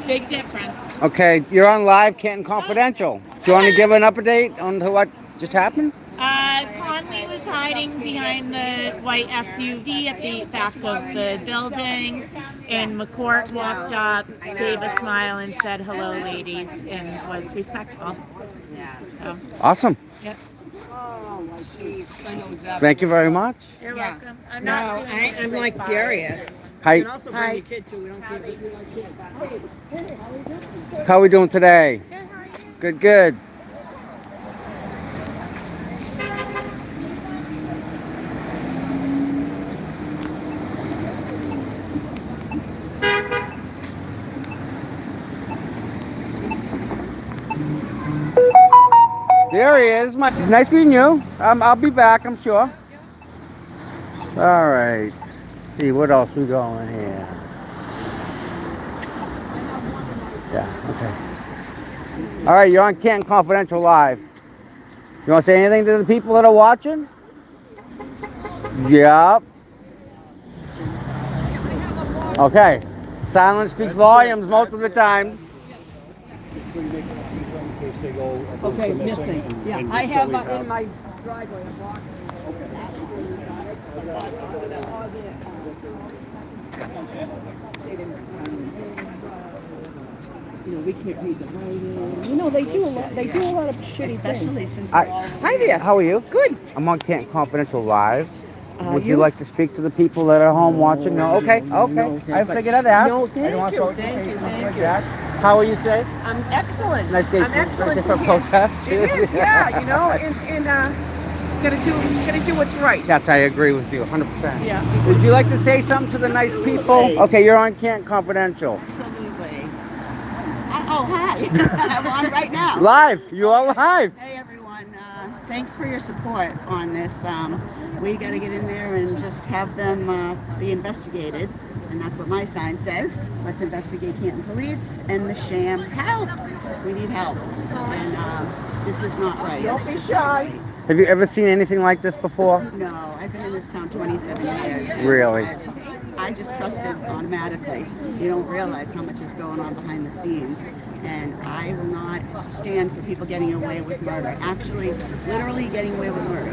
Big difference. Okay, you're on live Canton Confidential. Do you want to give an update on what just happened? Conley was hiding behind the white SUV at the back of the building, and McCourt walked up, gave a smile, and said, "Hello, ladies," and was respectful. So. Awesome. Yep. Thank you very much. You're welcome. I'm like furious. Hi. You can also bring your kid too. We don't care if you like kids. How are we doing today? Good, how are you? Good, good. There he is. Nice meeting you. I'll be back, I'm sure. All right. Let's see what else we going here. Yeah, okay. All right, you're on Canton Confidential Live. You want to say anything to the people that are watching? Yep. Okay. Silence speaks volumes most of the times. Okay, missing. Yeah, I have in my driveway a box. You know, we can't read the writing. You know, they do a lot. They do a lot of shitty things. Since Hi there. How are you? Good. I'm on Canton Confidential Live. Would you like to speak to the people that are home watching? No? Okay, okay. I figured I'd ask. No, I thank don't want you. to Thank you. like Thank you. that. How are you today? I'm excellent. Nice day I'm excellent. for to hear. protest. It is, yeah. You know, and gotta do what's right. Yes, I agree with you 100%. Yeah. Would you like to say something to the nice people? Okay, you're on Canton Confidential. Absolutely. Oh, hi. I'm on right now. Live. You are live. Hey, everyone. Thanks for your support on this. We got to get in there and just have them be investigated. And that's what my sign says. Let's investigate Canton Police and the sham help. We need help. And this is not right. Don't be shy. Have you ever seen anything like this before? No, I've been in this town 27 years. Really? I just trusted automatically. You don't realize how much is going on behind the scenes. And I will not stand for people getting away with murder. Actually, literally getting away with murder.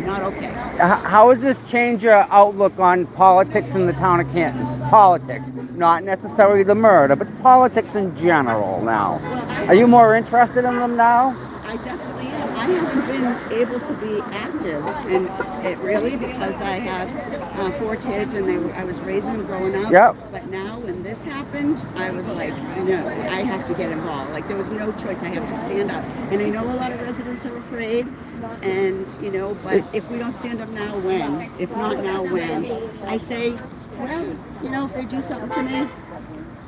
Not okay. How does this change your outlook on politics in the town of Canton? Politics, not necessarily the murder, but politics in general now. Are you more interested in them now? I definitely am. I haven't been able to be active, and it really because I have 4 kids and I was raising them growing up. Yep. But now when this happened, I was like, no, I have to get involved. Like there was no choice. I have to stand up. And I know a lot of residents are afraid, and you know, but if we don't stand up now, when? If not now, when? I say, well, you know, if they do something to me,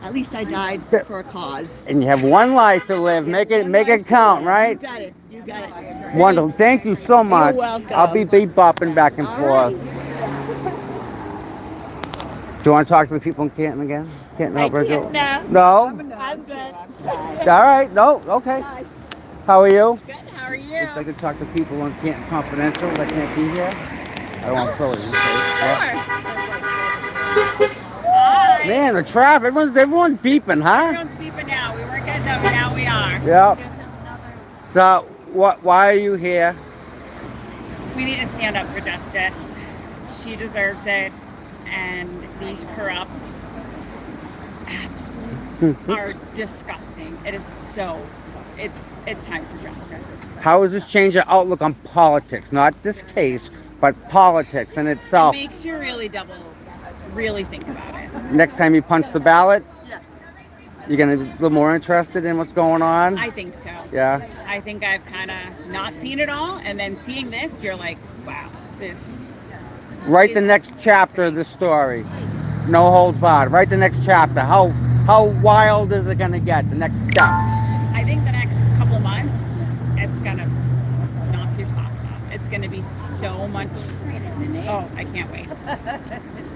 at least I died for a cause. And you have one life to live. Make it count, right? You got it. You got it. Wonderful. Thank you so much. You're welcome. I'll be bopping back and forth. Do you want to talk to the people in Canton again? Canton, Brazil? No. I'm good. All right. No. Okay. How are you? Good, how are you? If I could talk to people on Canton Confidential that can't be here. I don't want to throw it in your face. Hi. Man, the traffic. Everyone's beeping, huh? Everyone's beeping now. We weren't getting up, now we are. Yep. So, why are you here? We need to stand up for justice. She deserves it. And these corrupt assholes are disgusting. It is so, it's time for justice. How does this change your outlook on politics? Not this case, but politics in itself. It makes you really think about it. Next time you punch the ballot? Yeah. You're gonna be a little more interested in what's going on? I think so. Yeah. I think I've kind of not seen it all, and then seeing this, you're like, wow, this. Write the next chapter of the story. No holds barred. Write the next chapter. How wild is it gonna get? The next step. I think the next couple of months, it's gonna knock your socks off. It's gonna be so much. Oh, I can't wait.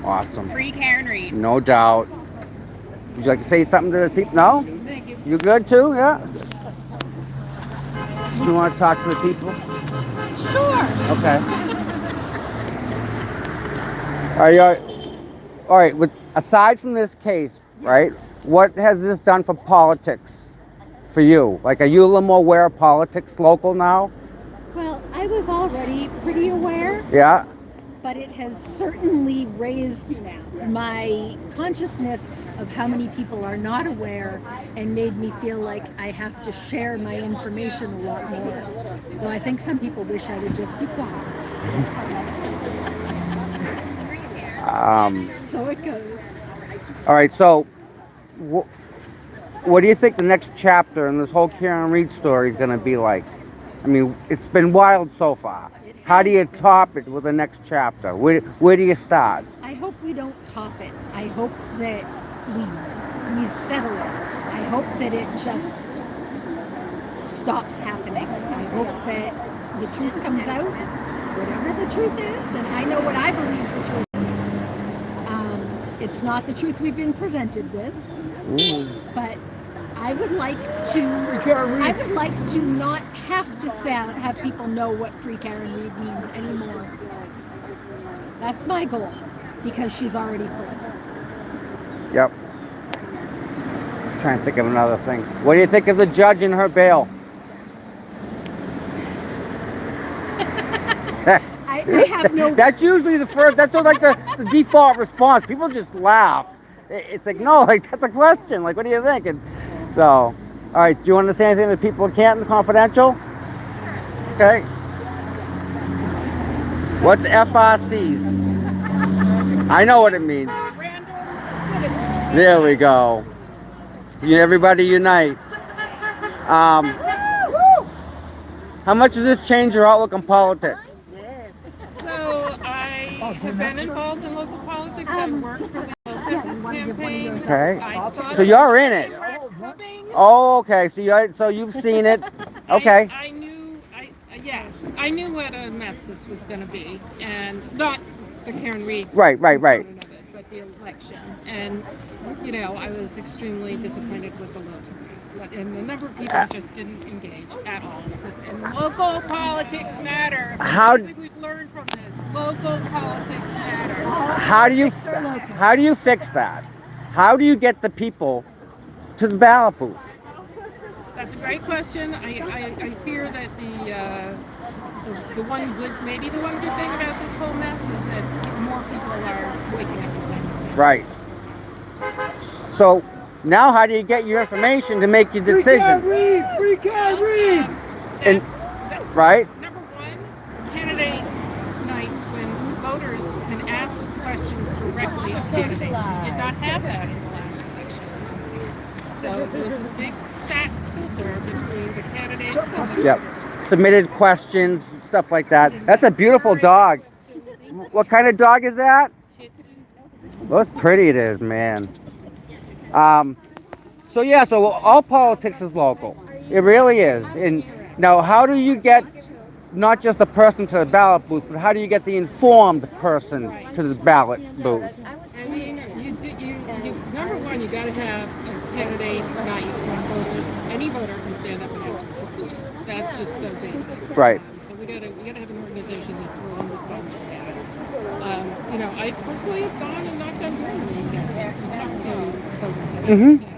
Awesome. Free Karen Reed. No doubt. Would you like to say something to the people? No? You good too? Yeah? Do you want to talk to the people? Sure. Okay. All right. Aside from this case, right? What has this done for politics for you? Like, are you a little more aware of politics local now? Well, I was already pretty aware, Yeah? but it has certainly raised my consciousness of how many people are not aware and made me feel like I have to share my information a lot more. Though I think some people wish I would just be quiet. So it goes. All right, so what do you think the next chapter in this whole Karen Reed story is going to be like? I mean, it's been wild so far. How do you top it with the next chapter? Where do you start? I hope we don't top it. I hope that we settle it. I hope that it just stops happening. I hope that the truth comes out, whatever the truth is, and I know what I believe the truth is. It's not the truth we've been presented with, but I would like to not have to have people know what Free Karen Reed means anymore. That's my goal, because she's already free. Yep. Trying to think of another thing. What do you think of the judge and her bail? I have no. That's usually the first. That's like the default response. People just laugh. It's like, no, like that's a question. Like, what do you think? And so, all right. Do you want to say anything to people in Canton Confidential? Okay. What's FRCs? I know what it means. Citizens. There we go. Everybody unite. How much does this change your outlook on politics? So I have been involved in local politics. I worked for the local business campaign. Okay. I saw So you're in it. coming. Oh, okay. So you've seen it. Okay. I knew what a mess this was going to be, and not the Karen Reed Right. component of it, but the election. And I was extremely disappointed with the local. And the number of people just didn't engage at all. And local politics matter. How- I think we've learned from this. Local politics matter. How do you fix that? How do you get the people to the ballot booth? That's a great question. I fear that the one good thing about this whole mess is that more people are waking up to that. Right. So now, how do you get your information to make your decision? Free Karen Reed! And right. Number one, candidate nights when voters can ask questions directly of candidates. We did not have that in the last election. So there was this big fat filter between the candidates and the Yep. voters. Submitted questions, stuff like that. That's a beautiful dog. What kind of dog is that? Look how pretty it is, man. So all politics is local. It really is. And now, how do you get not just the person to the ballot booth, but how do you get the informed person to the ballot booth? I mean, number one, you got to have a candidate night when any voter can stand up and ask a question. That's just so basic. Right. So we got to have an organization that's willing to respond to candidates. I personally have gone and knocked on doors to talk to voters about candidates.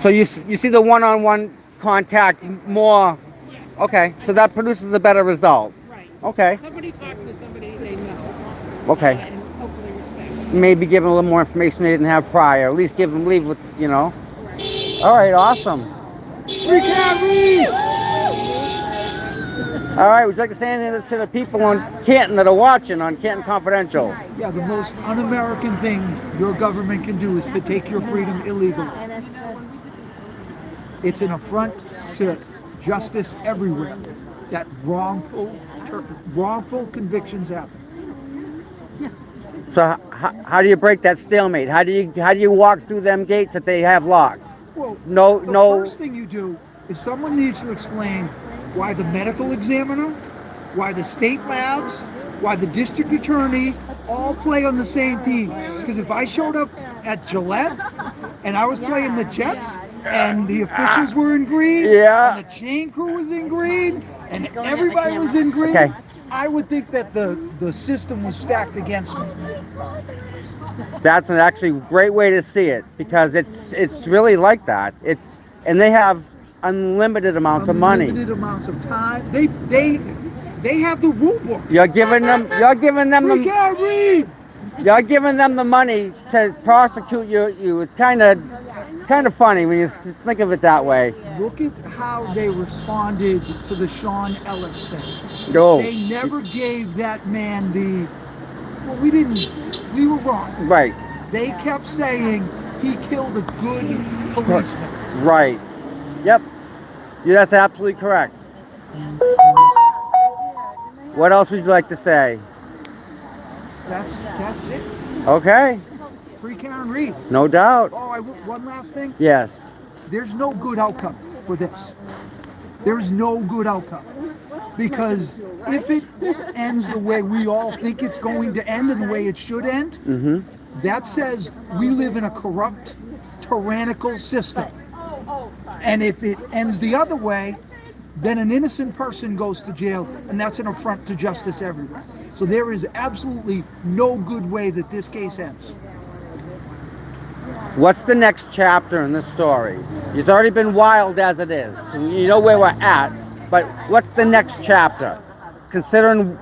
So you see the one-on-one contact more. Okay, so that produces a better result. Right. Okay. Somebody talk to somebody they know. Okay. And hopefully respect. Maybe give them a little more information they didn't have prior. At least leave with. All right, awesome. Free Karen Reed! All right, would you like to say anything to the people on Canton that are watching on Canton Confidential? Yeah, the most un-American thing your government can do is to take your freedom illegally. It's an affront to justice everywhere that wrongful convictions happen. So how do you break that stalemate? How do you walk through them gates that they have locked? Well, No, the no. first thing you do is someone needs to explain why the medical examiner, why the state labs, why the district attorney all play on the same team. Because if I showed up at Gillette and I was playing the Jets and the officials were in green, Yeah. and the chain crew was in green, and everybody was in green, Okay. I would think that the system was stacked against me. That's an actually great way to see it because it's really like that. And they have unlimited amounts of money. Unlimited amounts of time. They have the rule book. You're giving them We the can't read. you're giving them the money to prosecute you. It's kind of funny when you think of it that way. Look at how they responded to the Sean Ellis thing. Oh, They never gave that man well, we were wrong. right, They kept saying he killed a good policeman. right. Yep. Yeah, that's absolutely correct. What else would you like to say? That's it. Okay, Free Karen Reed. no doubt. Oh, one last thing. Yes. There's no good outcome for this. There's no good outcome. Because if it ends the way we all think it's going to end and the way it should end, that says we live in a corrupt, tyrannical system. And if it ends the other way, then an innocent person goes to jail, and that's an affront to justice everywhere. So there is absolutely no good way that this case ends. What's the next chapter in this story? It's already been wild as it is. You know where we're at, but what's the next chapter? Considering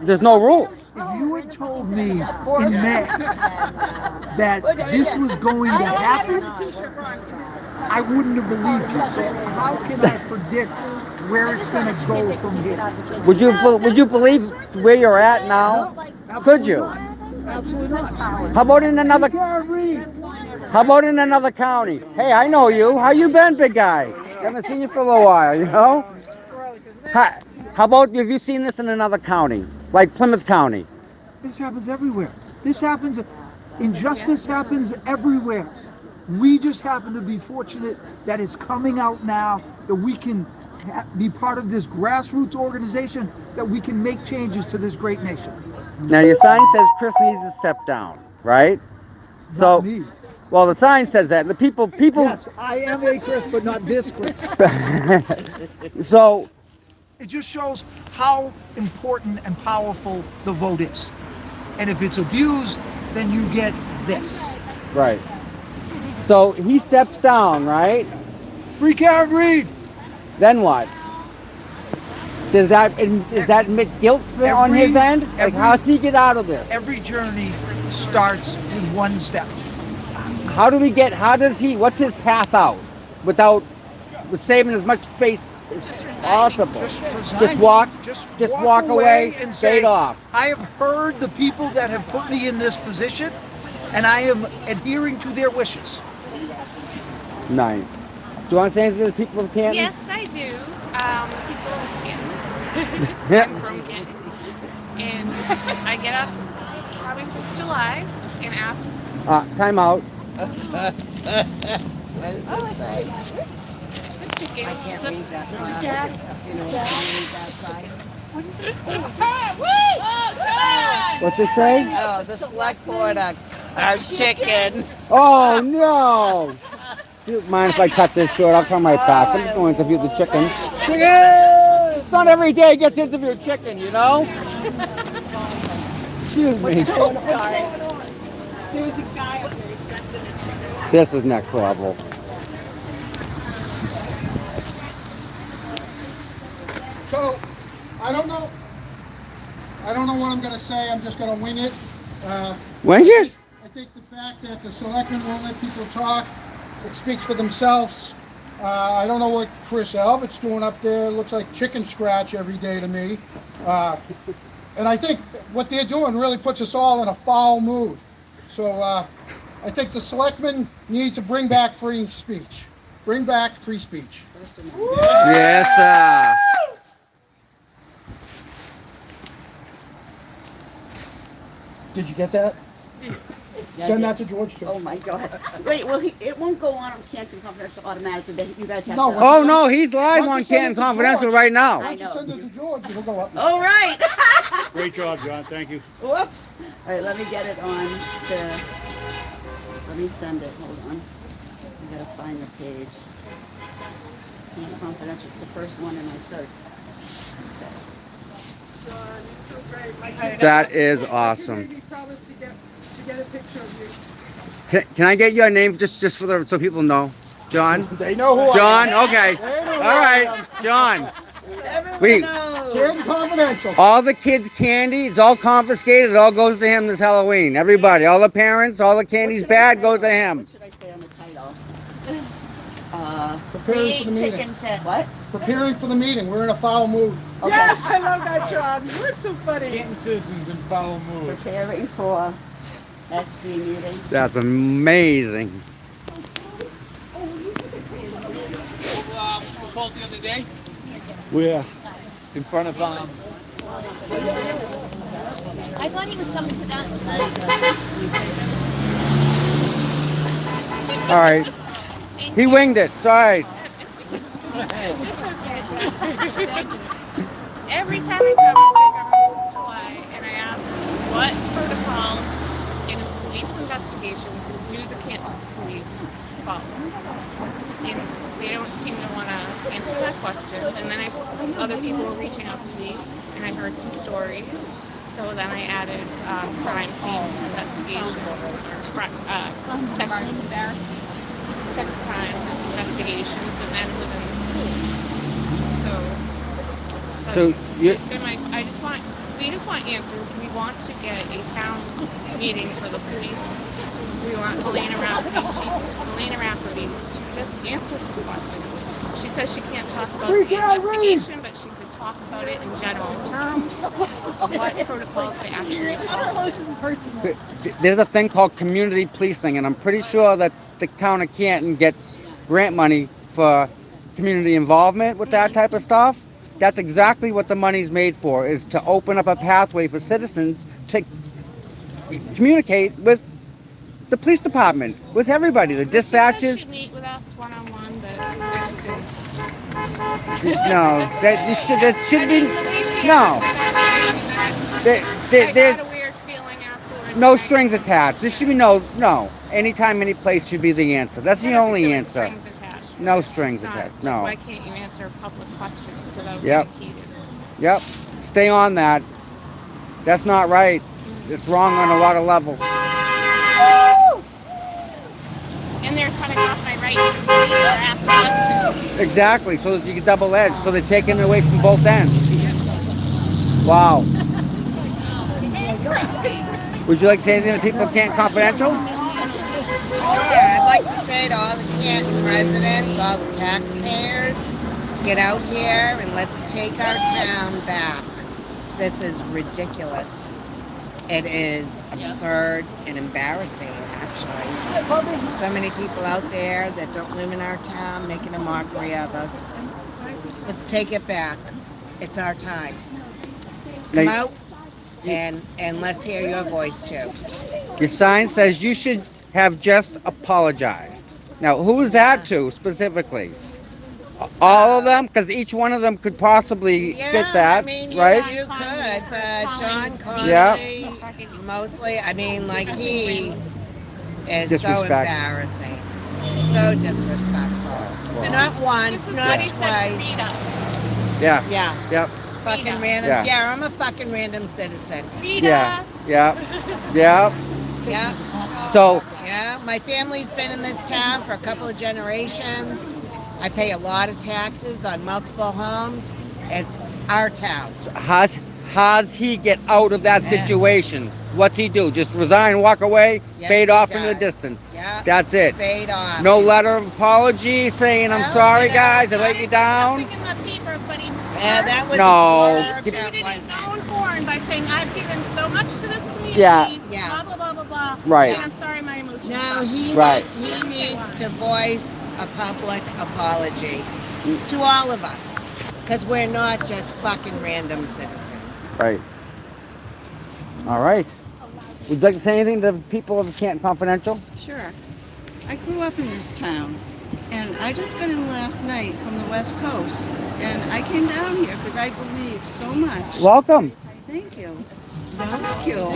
there's no rules. If you had told me in May that this was going to happen, I wouldn't have believed you. So how can I predict where it's going to go from here? Would you believe where you're at now? Could you? Absolutely not. How about in another? Can't read. How about in another county? Hey, I know you. How you been, big guy? Haven't seen you for a little while, you know. How about have you seen this in another county, like Plymouth County? This happens everywhere. Injustice happens everywhere. We just happen to be fortunate that it's coming out now, that we can be part of this grassroots organization, that we can make changes to this great nation. Now your sign says Chris needs to step down, right? So, Not me. well, the sign says that. The people. Yes, I am a Chris, but not this Chris. So, It just shows how important and powerful the vote is. And if it's abused, then you get this. right. So he steps down, right? Free Karen Reed! Then what? Is that admit guilt on his end? Like, how does he get out of this? Every journey starts with one step. How does he, what's his path out without saving as much face as possible? Just walk away and fade say, off. I have heard the people that have put me in this position, and I am adhering to their wishes. Nice. Do you want to say anything to the people of Canton? Yes, I do. People of Canton. Yeah. I'm from Canton. And I get up probably since July and ask. Time out. What does it say? The chicken. I can't read that. What's it say? Oh, the select board are chickens. Oh no! Do you mind if I cut this short? I'll come right back. I'm just going to interview the chicken. Chicken! It's not every day I get to interview a chicken, you know? Excuse me. Sorry. There was a guy up there. He's dressed in a chicken. This is next level. So, I don't know what I'm going to say. I'm just going to wing it. Wing it? I think the fact that the selectmen won't let people talk, it speaks for themselves. I don't know what Chris Albert's doing up there. It looks like chicken scratch every day to me. And I think what they're doing really puts us all in a foul mood. So I think the selectmen need to bring back free speech. Bring back free speech. Yes, sir. Did you get that? Send that to George too. Oh my God. Wait, well, it won't go on Canton Confidential automatically. You guys have No, to. Oh no, he's live Once on you send it Canton to Confidential George- right now. Once you send it to George, it'll go up. Oh, right. Great job, John. Thank you. Whoops. All right, let me get it on to. Let me send it. Hold on. I gotta find the page. Canton Confidential is the first one in my search. That is awesome. Can I get your name just for the so people know? John? They know who John? I am. Okay. All right. John. Wait. Canton Confidential. All the kids' candy, it's all confiscated. It all goes to him this Halloween. Everybody, all the parents, all the candy's bad goes to him. What should I say on the title? Preparing for the meeting. Chicken shit. What? Preparing for the meeting. We're in a foul mood. Yes, I love that, John. What's so funny? Canton citizens in foul mood. Preparing for SV meeting. That's amazing. We called the other day. Where? In front of I thought he was coming to that tonight. All right. He winged it. Sorry. Every time I come to my government's July and I ask what protocols in police investigations do the Canton police follow, and they don't seem to want to answer that question. And then other people were reaching out to me, and I heard some stories. So then I added crime scene investigations or sex crime investigations, and then within the school. So you. It's been we just want answers. We want to get a town meeting for the police. We want Elena Rafferty to just answer some questions. She says she can't talk about the investigation, but she could talk about it in general terms. What protocols they actually follow. There's a thing called community policing, and I'm pretty sure that the town of Canton gets grant money for community involvement with that type of stuff. That's exactly what the money's made for, is to open up a pathway for citizens to communicate with the police department, with everybody, the dispatchers. She said she'd meet with us one-on-one, but they're still... No, that should be, no. I got a weird feeling afterwards. No strings attached. This should be no. Anytime, any place should be the answer. That's the only answer. Strings attached. No strings It's not, attached, no. Why can't you answer public questions without Yep. getting heated? Yep. Stay on that. That's not right. It's wrong on a lot of levels. And they're cutting off my right to speak or ask questions. Exactly. So that you get double edged. So they're taking it away from both ends. Wow. Would you like to say anything to people at Canton Confidential? Sure, I'd like to say to all the Canton residents, all the taxpayers, get out here and let's take our town back. This is ridiculous. It is absurd and embarrassing, actually. So many people out there that don't live in our town making a mockery of us. Let's take it back. It's our time. Come Now, out and let's hear your voice too. your sign says you should have just apologized. Now, who is that to specifically? All of them? Because each one of them could possibly fit that, I mean, right? You could, but John Connolly, Yeah. mostly, I mean, like he is so Disrespect. embarrassing. So disrespectful. Not once, not twice. Yeah. Yeah. Yep. Fucking random. Yeah. Yeah, I'm a fucking random citizen. Yeah. Yeah. Yeah. Yeah. So, Yeah. My family's been in this town for a couple of generations. I pay a lot of taxes on multiple homes. It's our town. how's he get out of that situation? What's he do? Just resign, walk away, Yes, fade he off into the does. distance. Yeah. That's it. Fade off. No letter of apology saying I'm Well, sorry, you know, guys, I let you down. Something in the paper, but he Yeah, that was No. a blurb. tooted That his wasn't. own horn by saying I've given so much to this community. Yeah. Yeah. Blah blah blah blah blah. Right. And I'm sorry, my emotions. No, Right. he needs to voice a public apology to all of us, because we're not just fucking random citizens. Right. All right. Would you like to say anything to the people of Canton Confidential? Sure. I grew up in this town, and I just got in last night from the West Coast, and I came down here because I believe so much. Welcome. Thank you. Thank you.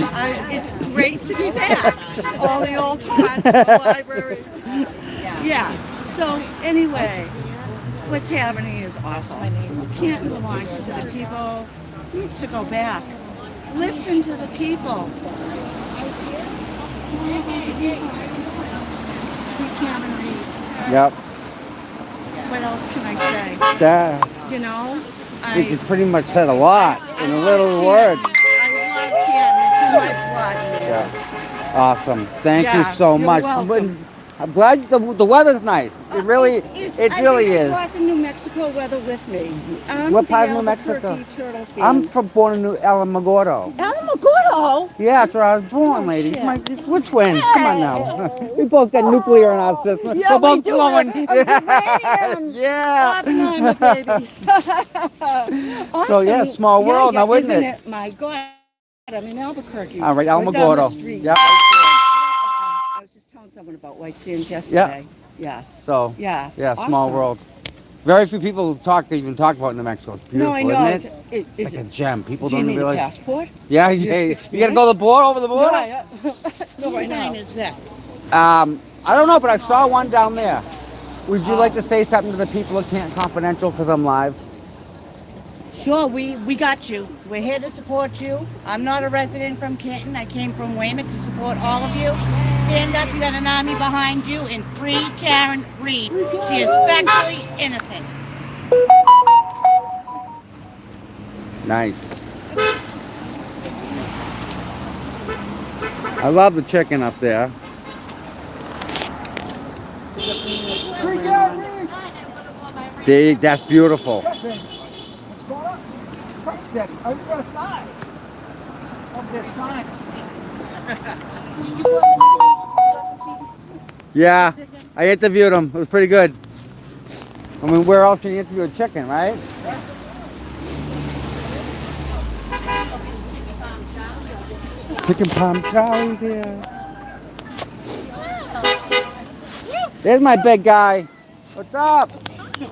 It's great to be back. All the old taunts, the library. Yeah. So anyway, what's happening is awful. Canton belongs to the people. Needs to go back. Listen to the people. It's all about the people. We can't read. Yep. What else can I say? That, You know, you pretty much said a lot in a little words. I love Canton. It's in my blood. Yeah. Awesome. Thank you Yeah, so you're much. welcome. I'm glad the weather's nice. It really, it really I is. brought the New Mexico weather with me. I'm What the part of New Mexico? Albuquerque Turtle fan. I'm from born in Alamogordo. Alamogordo. Yeah, that's where I was born, lady. shit. We're twins. Come on now. We both got nuclear in our system. Yeah, We're both we do. glowing. Uranium. Yeah. Oppenheimer, baby. So yeah, Awesome. small world now, isn't isn't it? My God, I'm in Albuquerque. All right, Right down the Alamogordo. street. Yep. I was just telling someone about White Sands yesterday. Yeah. So Yeah. yeah, small Awesome. world. Very few people even talk about New Mexico. It's beautiful, No, I know. isn't it? It's Like a gem. People Do you don't need a realize. passport? Yeah, Just you gotta go to the border, over the border. Yeah. No, right now. is this? I don't know, but I saw one down there. Would you like to say something to the people of Canton Confidential? Because I'm live. Sure, we got you. We're here to support you. I'm not a resident from Canton. I came from Weymouth to support all of you. Stand up, you got an army behind you, and free Karen Reed. She is factually innocent. Nice. I love the chicken up there. That's beautiful. What's going on? Truck steady. I've got a sign. Of this sign. Yeah, I interviewed him. It was pretty good. I mean, where else can you interview a chicken, right? Chicken Palm Charlie's here. There's my big guy. What's up?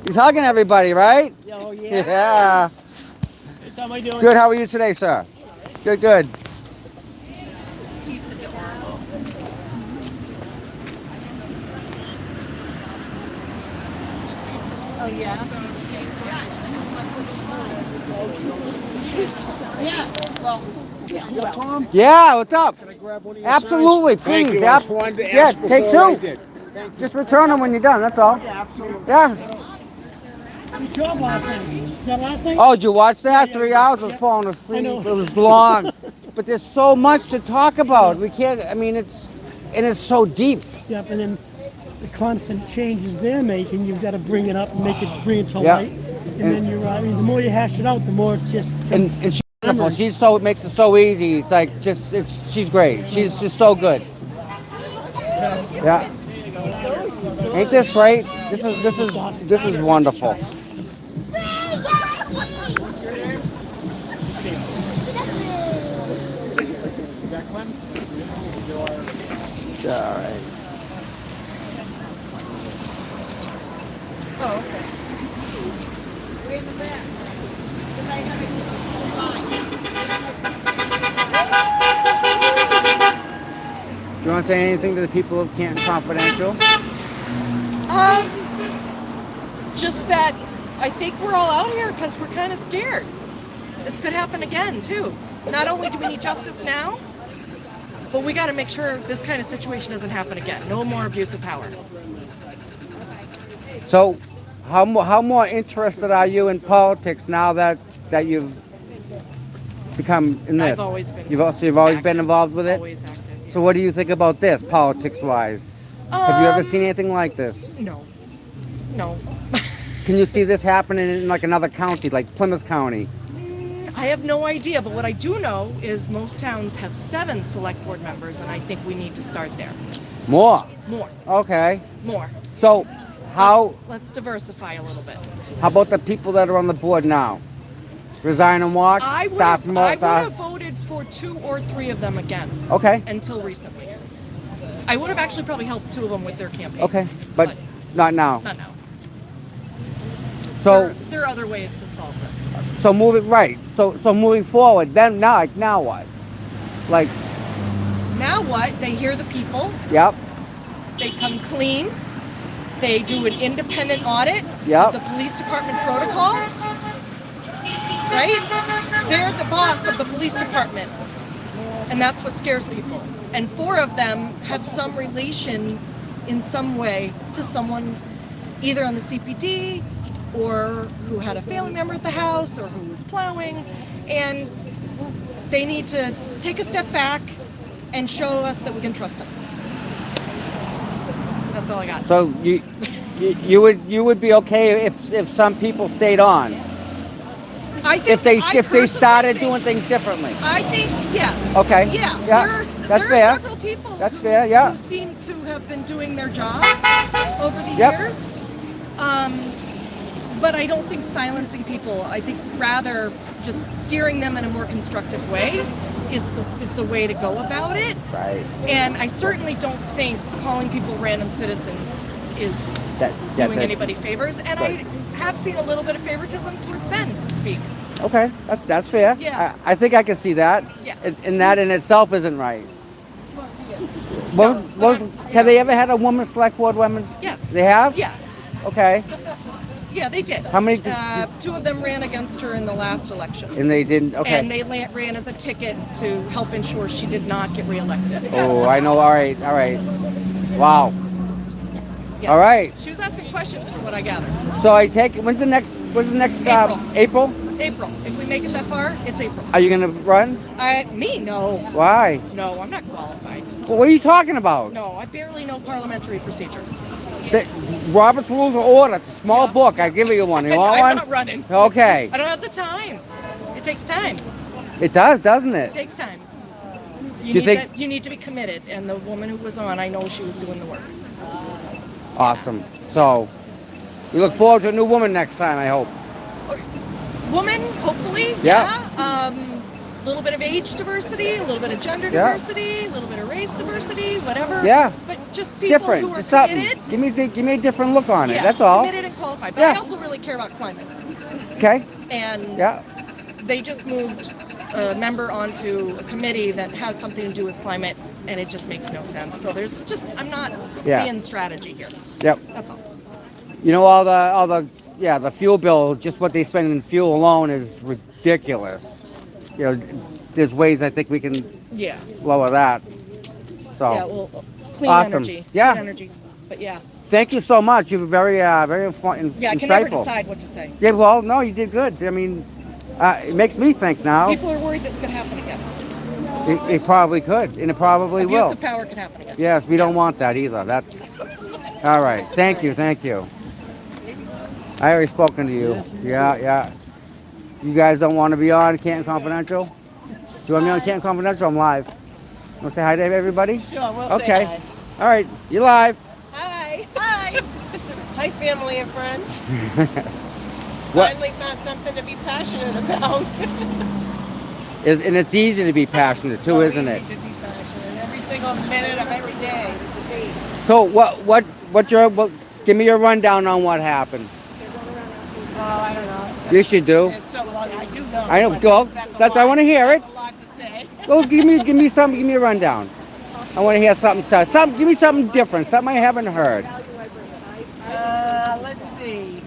He's hugging everybody, right? Oh, Yeah. How am I doing? Good. How are you today, sir? Good. Good. Oh yeah. Yeah. Well. Yeah. What's up? Can I grab one of your Absolutely, signs? Thank please. you. I just wanted to ask Yeah, take before I two. did. Thank you. Just return them when you're done. That's all. Yeah, absolutely. Yeah. Good job last night. Is that last night? Oh, did you watch that? 3 hours. I was falling asleep. I know. It was long. But there's so much to talk about. We can't. I mean, it's so deep. Yep, and then the constant changes they're making, you've got to bring it up and bring it to Yeah. light. And then you're, I mean, the more you hash it out, the more it's just. And she's wonderful. She's so, it makes it so easy. It's like she's great. She's just so good. Yeah. Ain't this great? This is wonderful. All right. Do you want to say anything to the people of Canton Confidential? Just that I think we're all out here because we're kind of scared. This could happen again, too. Not only do we need justice now, but we got to make sure this kind of situation doesn't happen again. No more abuse of power. So, how more interested are you in politics now that you've become in this? I've always been. You've always been involved with it. Always active. So what do you think about this, politics-wise? Have you ever seen anything like this? No. No. Can you see this happening in like another county, like Plymouth County? I have no idea, but what I do know is most towns have 7 select board members, and I think we need to start there. More. More. Okay. More. So how Let's diversify a little bit. how about the people that are on the board now? Resign and walk? I would Stop have, from I would stop- have voted for 2 or 3 of them again. Okay. Until recently. I would have actually probably helped 2 of them with their campaigns. Okay. But not now. Not now. So There are other ways to solve this. so moving right. So moving forward, then now what? Like Now what? They hear the people. yep. They come clean. They do an independent audit Yep. of the police department protocols. Right? They're the boss of the police department. And that's what scares people. And 4 of them have some relation in some way to someone either on the CPD or who had a family member at the house or who was plowing. And they need to take a step back and show us that we can trust them. That's all I got. So you would be okay if some people stayed on. I think If they personally started think- doing things differently. I think yes. Okay. Yeah. Yeah. There That's are fair. several people That's fair, yeah. who seem to have been doing their job over the Yep. years. But I don't think silencing people. I think rather just steering them in a more constructive way is the way to go about it. Right. And I certainly don't think calling people random citizens is doing that's- anybody favors. And Right. I have seen a little bit of favoritism towards Ben speak. Okay, that's fair. Yeah. I think I can see that. Yeah. And that in itself isn't right. Have they ever had a woman select board woman? Yes. They have? Yes. Okay. Yeah, they did. How many- 2 of them ran against her in the last election. And they didn't, okay. And they ran as a ticket to help ensure she did not get reelected. Oh, I know, all right. Wow. Yes. All right. She was asking questions from what I gathered. So I take, when's the next, April. April? April. If we make it that far, it's April. Are you gonna run? Me? No. Why? No, I'm not qualified. Well, what are you talking about? No, I barely know parliamentary procedure. Robert's Rules of Order, it's a small book. I give you one. You want I'm one? not running. Okay. I don't have the time. It takes time. It does, doesn't It it? takes time. Do you think- You need to be committed, and the woman who was on, I know she was doing the work. Awesome. So, we look forward to a new woman next time, I hope. Woman, hopefully. Yeah. A little bit of age diversity, a little bit of gender Yeah. diversity, a little bit of race diversity, whatever. Yeah. But just people Different, who are just something. committed. Give me a different look on it. Yeah, That's all. Committed and qualified. But Yeah. I also really care about climate. Okay. And Yeah. they just moved a member onto a committee that has something to do with climate, and it just makes no sense. So I'm not Yeah. seeing strategy here. Yep. That's all. You know, all the fuel bill, just what they spend in fuel alone is ridiculous. You know, there's ways I think we can Yeah. lower that. So. Yeah, well, clean Awesome. energy. Yeah. Clean energy. But yeah. Thank you so much. You were very insightful. Yeah, I can never decide what to say. Yeah, well, no, you did good. I mean, it makes me think now. People are worried this could happen again. It probably could, and it probably Abuse will. of power could happen again. Yes, we don't want that either. That's all right. Thank you. I already spoken to you. Yeah. You guys don't want to be on Canton Confidential? Do you want me on Canton Confidential? I'm live. Want to say hi to everybody? Sure, we'll Okay. say hi. All right, you're live. Hi. Hi. Hi, family and friends. What? Finally found something to be passionate about. And it's easy to be passionate too, isn't it? To be passionate every single minute of every day. So give me your rundown on what happened. Oh, I don't know. Yes, you do. It's so long. I do know. I know. but Go. that's I want to hear it. a lot to say. Go. Give me something. Give me a rundown. I want to hear something. Give me something different. Something I haven't heard. Let's see.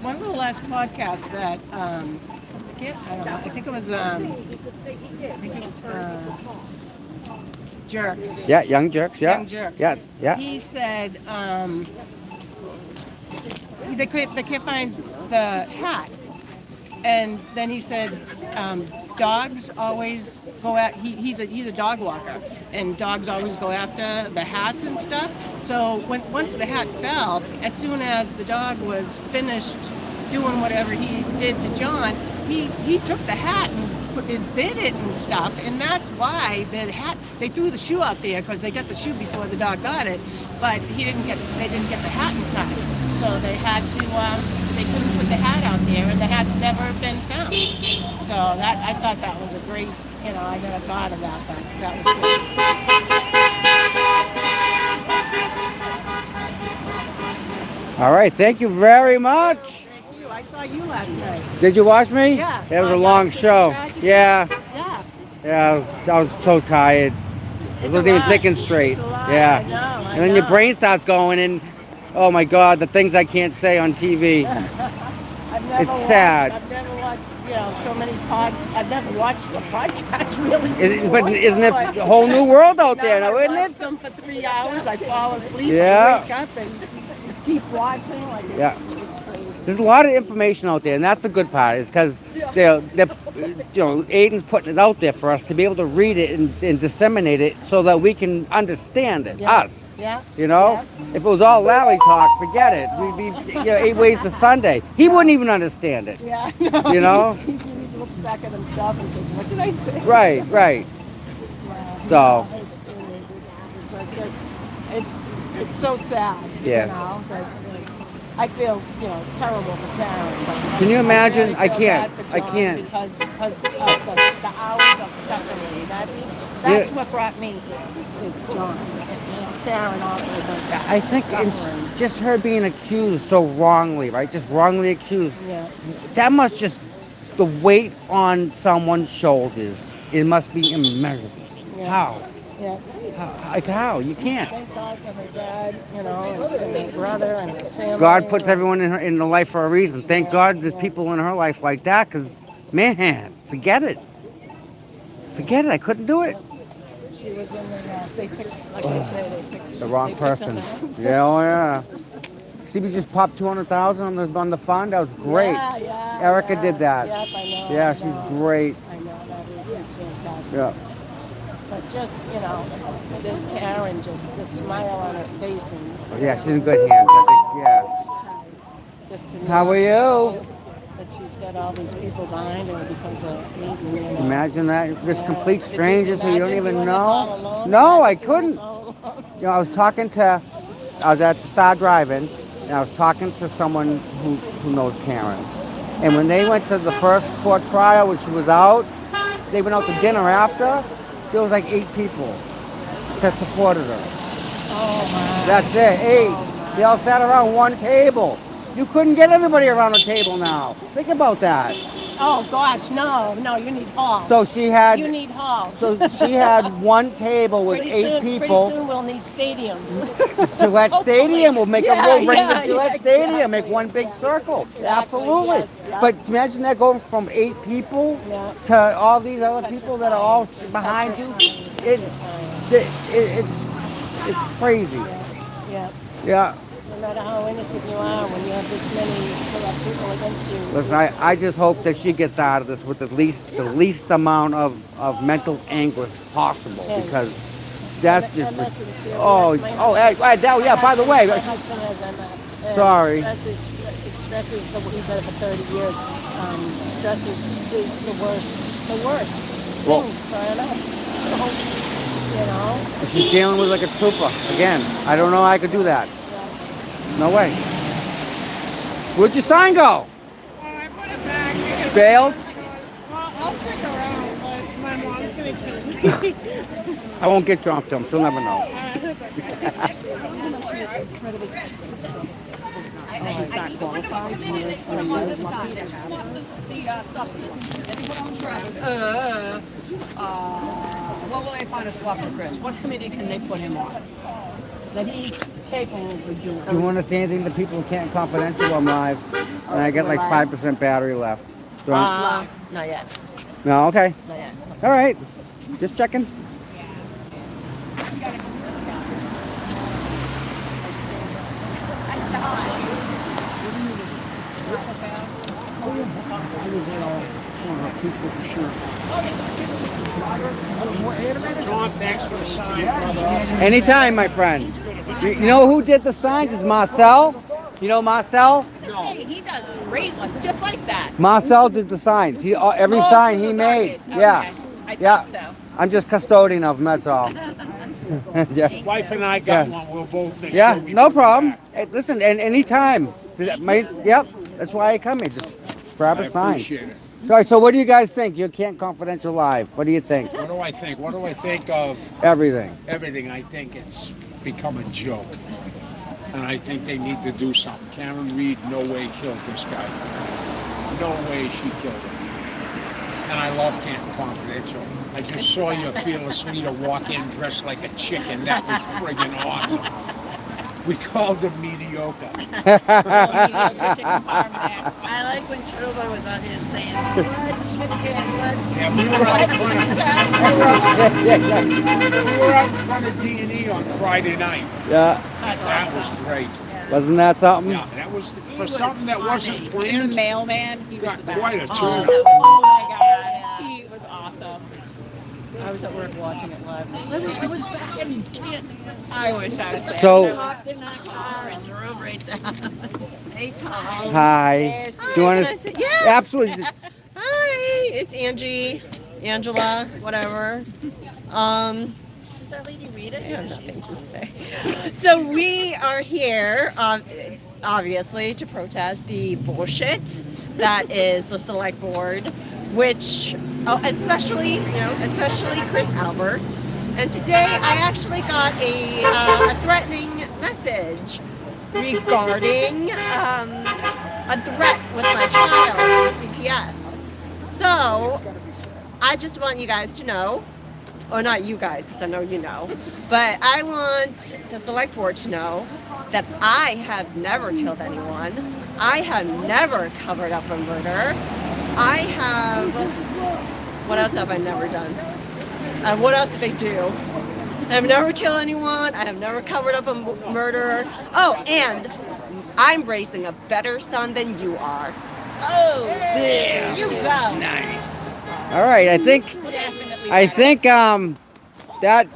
One of the last podcasts that I don't know. I think it was Jerks. Yeah, Young Jerks. Yeah. Young Jerks. Yeah. He said they can't find the hat. And then he said, dogs always go at. He's a dog walker, and dogs always go after the hats and stuff. So once the hat fell, as soon as the dog was finished doing whatever he did to John, he took the hat and bit it and stuff, and that's why the hat. They threw the shoe out there because they got the shoe before the dog got it, but they didn't get the hat in time, so they had to. They couldn't put the hat out there, and the hat's never been found. So I thought that was a great, I never thought of that, but that was good. All right, thank you very much. Thank you. I saw you last night. Did you watch me? Yeah. It was a long show. Yeah. Yeah. Yeah, I was so tired. I wasn't even thinking straight. Yeah. I know, And then your brain starts going, and oh my God, the things I can't say on TV. It's sad. I've never watched, so many I've never watched a podcast really. But isn't it a whole new world out there now, isn't I watch it? them for 3 hours. I fall asleep. Yeah. I wake up and keep watching. Like it's crazy. There's a lot of information out there, and that's the good part, is because Aiden's putting it out there for us to be able to read it and disseminate it so that we can understand it, us. Yeah. If it was all Lally talk, forget it. We'd be 8 ways to Sunday. He wouldn't even understand it. Yeah, I know. He He looks back at himself and says, "What did I say?" Right. Yeah. So. It's so sad. Yes. That I feel terrible for Karen. But Can you imagine? I can't. I can't because of the hours of suffering. That's what brought me here. It's John. Karen also. I think it's just her being accused so wrongly, right? Just wrongly accused. Yeah. That must just, the weight on someone's shoulders, it must be immeasurable. Yeah. How? Yeah. How? You can't. Thank God for my dad, and my brother and my family. God puts everyone in her life for a reason. Thank God there's people in her life like that, because, man, forget it. Forget it. I couldn't do it. She was in they picked, like I said, they picked The wrong they picked person. them. Yeah, oh yeah. CB just popped 200,000 on the fund. That was great. Yeah, Erica did that. Yep, I know. Yeah, she's great. I know, that's fantastic. Yeah. But just, the Karen, just the smile on her face. And, Yeah, she's in good hands. I think, yeah. Just to How are you? That she's got all these people behind her because of me. Imagine that. Just complete strangers who you don't even doing this all know. alone? No, I couldn't. I was I was at Star Drive-In, and I was talking to someone who knows Karen. And when they went to the first court trial when she was out, they went out to dinner after. There was like 8 people that supported her. Oh, my. That's it, 8. They all sat around one table. You couldn't get everybody around a table now. Think about that. Oh, gosh, no, you need halls. So she had. You need halls. So she had one table with 8 people. Pretty soon we'll need stadiums. Gillette Stadium will make we'll bring the Gillette Stadium, exactly, make one big circle. Exactly, Absolutely. yes, yeah. But imagine that going from 8 people to all these other people that are all behind you. It's crazy. Yeah. No matter how innocent you are, when you have this many corrupt people against you. Listen, I just hope that she gets out of this with the least amount of mental anguish possible, because that's just. That's sincere. Yeah. By the way, my husband has MS. And sorry. Stress is he's had it for 30 years. Stress is the worst thing for MS. So, she's dealing with like a trooper again. I don't know how I could do that. No way. Where'd your sign go? Oh, I put it back. Failed? Well, I'll stick around, but my mom's gonna kill me. I won't get you on film. She'll never know. She's not qualified. What will they find us for Chris? What committee can they put him on? That he's capable of doing. Do you want to say anything to people who can't confidential? I'm live. And I got like 5% battery left. not yet. No, okay. Not yet. All right. Just checking. I will get all people for sure. John, thanks for the sign, brother. Anytime, my friend. You know who did the signs? Is Marcel. You know Marcel? No. He does great ones, just like that. Marcel did the signs. He every Oh, sign so he those made. artists. Okay. Yeah. I Yeah. thought so. I'm just custodian of them. That's all. Yeah. Wife and I got Yeah. one. We'll both make Yeah. sure we No bring it problem. back. Hey, listen, and anytime. Yep. That's why I come here. Just grab I a sign. appreciate it. All right. So, what do you guys think? You can't confidential live. What do you think? What do I think? What do I think of Everything. everything? I think it's become a joke. And I think they need to do something. Karen Reed, no way killed this guy. No way she killed him. And I love Canton Confidential. I just saw your fearless leader walk in dressed like a chicken. That was friggin' awesome. We called him mediocre. I like when Truba was on here saying, blood, chicken, blood. Yeah, we were out in front of D&E on Friday night. Yeah. That was great. Wasn't that something? Yeah, that was for something that wasn't And planned. the mailman, he was Got the best. quite a Oh, turnout. oh my God, he was awesome. I was at work watching it live. I was back in Canton. I wish I was there. So, Hopped in that car and drove right down. Hey, Tom. hi. Do you want to? Yeah. Absolutely. Hi, it's Angie, Angela, whatever. Is that Lady Rita? I have nothing to say. So we are here, obviously, to protest the bullshit that is the select board, which, especially Chris Albert. And today I actually got a threatening message regarding a threat with my child in CPS. So I just want you guys to know, or not you guys, because I know you know, but I want the select board to know that I have never killed anyone. I have never covered up a murder. What else have I never done? What else did they do? I have never killed anyone. I have never covered up a murder. Oh, and I'm raising a better son than you are. Oh, there you go. Nice. All right. I think that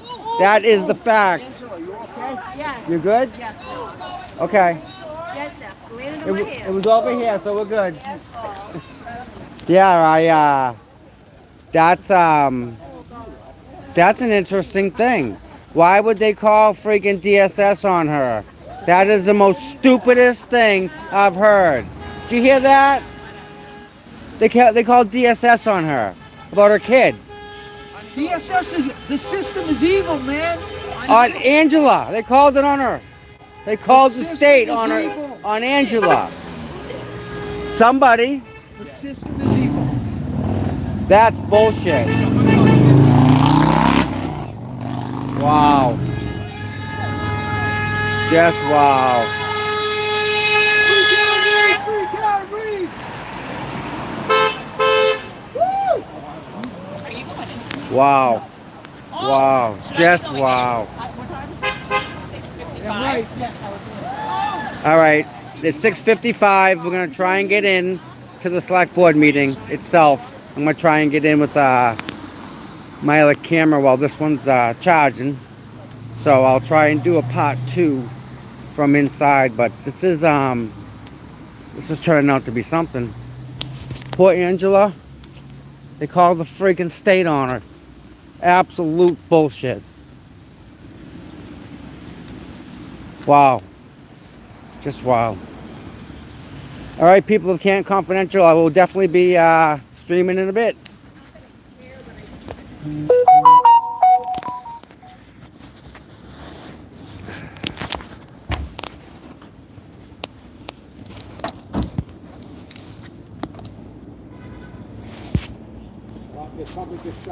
is the fact. Yes. You good? Yes. Okay. Yes, sir. Landed It, on my it hand. was over here, so we're good. Yeah, that's an interesting thing. Why would they call freaking DSS on her? That is the most stupidest thing I've heard. Did you hear that? They called DSS on her about her kid. DSS is, the system is evil, man. On Angela, they called it on her. They called the system state is on her, evil. on Angela. Somebody. The system is evil. That's bullshit. Wow. Just wow. Free Karen Reed! Wow. Wow. Just wow. Yeah, right. All right. It's 6:55. We're going to try and get in to the select board meeting itself. I'm going to try and get in with my other camera while this one's charging. So I'll try and do a part 2 from inside, but this is turning out to be something. Poor Angela. They called the freaking state on her. Absolute bullshit. Wow. Just wow. All right, people of Canton Confidential, I will definitely be streaming in a bit. Probably just